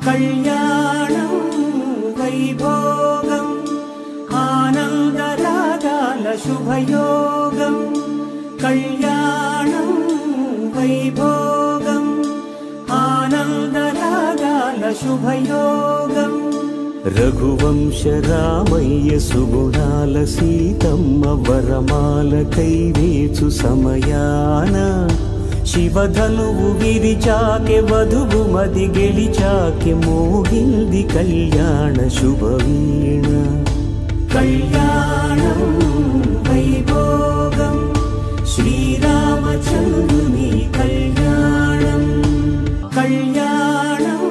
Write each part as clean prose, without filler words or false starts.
కళ్యాణం వైభోగం ఆనందరాగాల శుభయోగం కళ్యాణం వైభోగం ఆనందరాగాల శుభయోగం రఘువంశ రామయ్య సుగుణాల సీతమ్మ వరమాల కైవేచు సమయాన శివధనువు విరిచాకె వధువు మది గెలిచాకె మోగింది కళ్యాణ శుభవీణ కళ్యాణం వైభోగం శ్రీరామచంద్రుని కళ్యాణం కళ్యాణం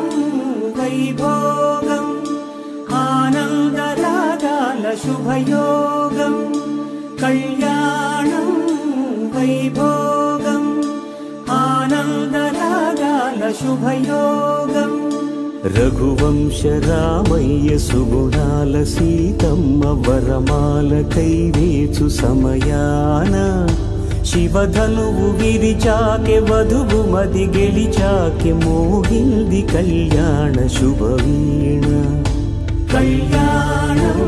వైభోగం ఆనందరాగాల శుభయోగం కళ్యాణం వైభోగం ఆనందరాగాల శుభయోగం రఘువంశ రామయ్య సుగుణాల సీతమ్మ వరమాల కైవేచు సమయాన శివధనువు విరిచాకె వధువు మది గెలిచాకె మోగింది కళ్యాణ శుభవీణ కళ్యాణం